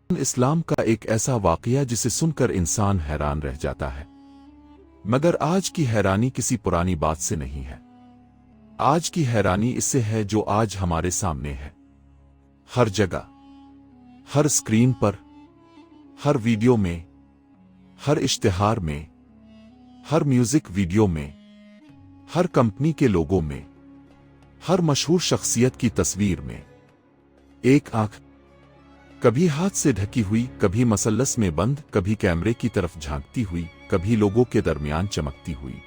اسلام کا ایک ایسا واقعہ جسے سن کر انسان حیران رہ جاتا ہے، مگر آج کی حیرانی کسی پرانی بات سے نہیں ہے۔ آج کی حیرانی اس سے ہے جو آج ہمارے سامنے ہے۔ ہر جگہ، ہر اسکرین پر، ہر ویڈیو میں، ہر اشتہار میں، ہر میوزک ویڈیو میں، ہر کمپنی کے لوگوں میں، ہر مشہور شخصیت کی تصویر میں ایک آنکھ، کبھی ہاتھ سے ڈھکی ہوئی، کبھی مثلث میں بند، کبھی کیمرے کی طرف جھانکتی ہوئی، کبھی لوگوں کے درمیان چمکتی ہوئی۔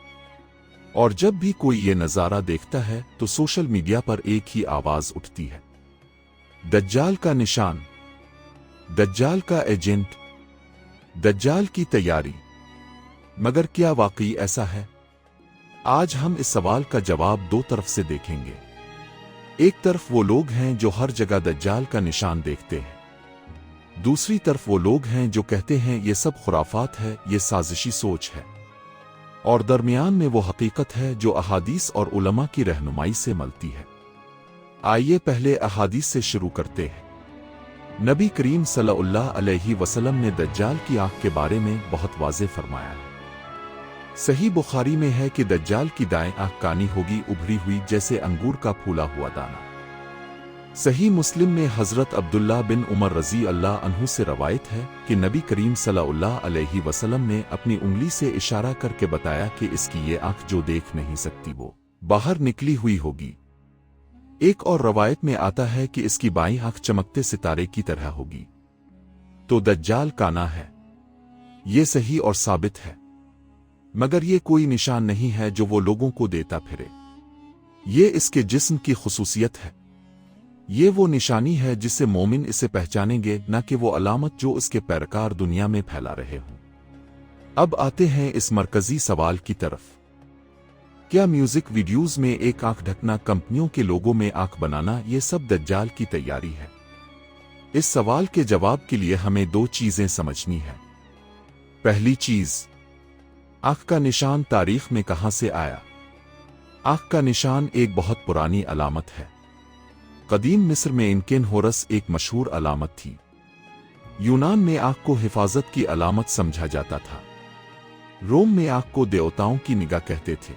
اور جب بھی کوئی یہ نظارہ دیکھتا ہے تو سوشل میڈیا پر ایک ہی آواز اٹھتی ہے: دجال کا نشان، دجال کا ایجنٹ، دجال کی تیاری۔ مگر کیا واقعی ایسا ہے؟ آج ہم اس سوال کا جواب دو طرف سے دیکھیں گے۔ ایک طرف وہ لوگ ہیں جو ہر جگہ دجال کا نشان دیکھتے ہیں، دوسری طرف وہ لوگ ہیں جو کہتے ہیں یہ سب خرافات ہے، یہ سازشی سوچ ہے، اور درمیان میں وہ حقیقت ہے جو احادیث اور علماء کی رہنمائی سے ملتی ہے۔ آئیے پہلے احادیث سے شروع کرتے ہیں۔ نبی کریم صلی اللہ علیہ وسلم نے دجال کی آنکھ کے بارے میں بہت واضح فرمایا ہے۔ صحیح بخاری میں ہے کہ دجال کی دائیں آنکھ کانی ہوگی، ابھری ہوئی جیسے انگور کا پھولا ہوا دانہ۔ صحیح مسلم میں حضرت عبداللہ بن عمر رضی اللہ عنہ سے روایت ہے کہ نبی کریم صلی اللہ علیہ وسلم نے اپنی انگلی سے اشارہ کر کے بتایا کہ اس کی یہ آنکھ جو دیکھ نہیں سکتی وہ باہر نکلی ہوئی ہوگی۔ ایک اور روایت میں آتا ہے کہ اس کی بائیں آنکھ چمکتے ستارے کی طرح ہوگی۔ تو دجال کانا ہے، یہ صحیح اور ثابت ہے، مگر یہ کوئی نشان نہیں ہے جو وہ لوگوں کو دیتا پھرے۔ یہ اس کے جسم کی خصوصیت ہے۔ یہ وہ نشانی ہے جس سے مومن اسے پہچانیں گے، نہ کہ وہ علامت جو اس کے پیروکار دنیا میں پھیلا رہے ہوں۔ اب آتے ہیں اس مرکزی سوال کی طرف: کیا میوزک ویڈیوز میں ایک آنکھ ڈھکنا، کمپنیوں کے لوگوں میں آنکھ بنانا، یہ سب دجال کی تیاری ہے؟ اس سوال کے جواب کے لیے ہمیں دو چیزیں سمجھنی ہیں۔ پہلی چیز، آنکھ کا نشان تاریخ میں کہاں سے آیا؟ آنکھ کا نشان ایک بہت پرانی علامت ہے۔ قدیم مصر میں انکن ہورس ایک مشہور علامت تھی۔ یونان میں آنکھ کو حفاظت کی علامت سمجھا جاتا تھا۔ روم میں آنکھ کو دیوتاؤں کی نگاہ کہتے تھے،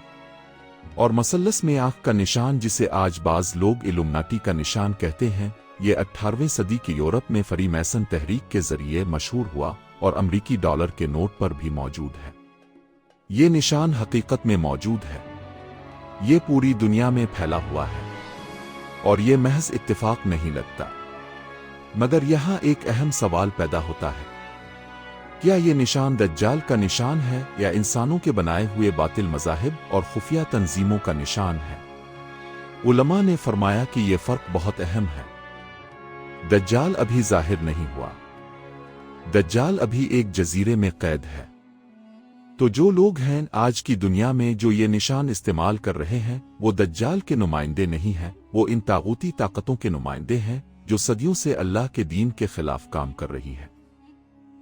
اور مثلث میں آنکھ کا نشان جسے آج بعض لوگ الومناٹی کا نشان کہتے ہیں، یہ 18ویں صدی کی یورپ میں فری میسن تحریک کے ذریعے مشہور ہوا اور امریکی ڈالر کے نوٹ پر بھی موجود ہے۔ یہ نشان حقیقت میں موجود ہے، یہ پوری دنیا میں پھیلا ہوا ہے، اور یہ محض اتفاق نہیں لگتا۔ مگر یہاں ایک اہم سوال پیدا ہوتا ہے: کیا یہ نشان دجال کا نشان ہے یا انسانوں کے بنائے ہوئے باطل مذاہب اور خفیہ تنظیموں کا نشان ہے؟ علماء نے فرمایا کہ یہ فرق بہت اہم ہے۔ دجال ابھی ظاہر نہیں ہوا، دجال ابھی ایک جزیرے میں قید ہے۔ تو جو لوگ ہیں آج کی دنیا میں جو یہ نشان استعمال کر رہے ہیں، وہ دجال کے نمائندے نہیں ہیں، وہ ان طاغوتی طاقتوں کے نمائندے ہیں جو صدیوں سے اللہ کے دین کے خلاف کام کر رہی ہے۔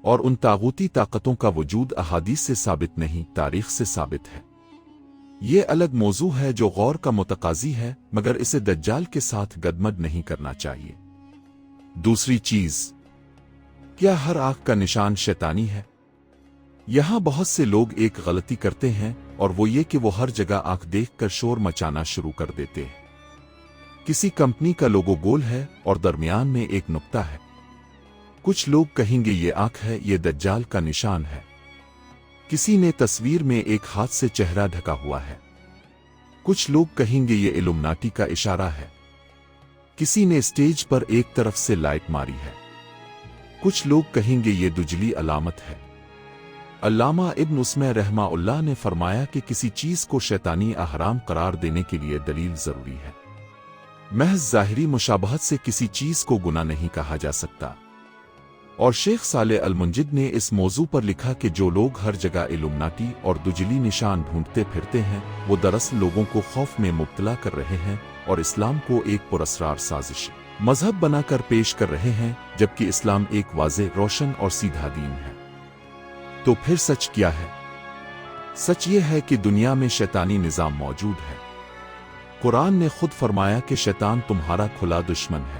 اور ان طاغوتی طاقتوں کا وجود احادیث سے ثابت نہیں، تاریخ سے ثابت ہے۔ یہ الگ موضوع ہے جو غور کا متقاضی ہے، مگر اسے دجال کے ساتھ گدمد نہیں کرنا چاہیے۔ دوسری چیز، کیا ہر آنکھ کا نشان شیطانی ہے؟ یہاں بہت سے لوگ ایک غلطی کرتے ہیں، اور وہ یہ کہ وہ ہر جگہ آنکھ دیکھ کر شور مچانا شروع کر دیتے ہیں۔ کسی کمپنی کا لوگو گول ہے اور درمیان میں ایک نقطہ ہے۔ کچھ لوگ کہیں گے یہ آنکھ ہے، یہ دجال کا نشان ہے۔ کسی نے تصویر میں ایک ہاتھ سے چہرہ ڈھکا ہوا ہے۔ کچھ لوگ کہیں گے یہ الومناٹی کا اشارہ ہے۔ کسی نے اسٹیج پر ایک طرف سے لائٹ ماری ہے۔ کچھ لوگ کہیں گے یہ دجلی علامت ہے۔ علامہ ابن اسمہ رحمہ اللہ نے فرمایا کہ کسی چیز کو شیطانی احرام قرار دینے کے لیے دلیل ضروری ہے۔ محض ظاہری مشابہت سے کسی چیز کو گناہ نہیں کہا جا سکتا۔ اور شیخ صالح المنجد نے اس موضوع پر لکھا کہ جو لوگ ہر جگہ الومناٹی اور دجلی نشان ڈھونڈتے پھرتے ہیں، وہ دراصل لوگوں کو خوف میں مبتلا کر رہے ہیں اور اسلام کو ایک پراسرار سازشی مذہب بنا کر پیش کر رہے ہیں، جبکہ اسلام ایک واضح، روشن اور سیدھا دین ہے۔ تو پھر سچ کیا ہے؟ سچ یہ ہے کہ دنیا میں شیطانی نظام موجود ہے۔ قرآن نے خود فرمایا کہ شیطان تمہارا کھلا دشمن ہے۔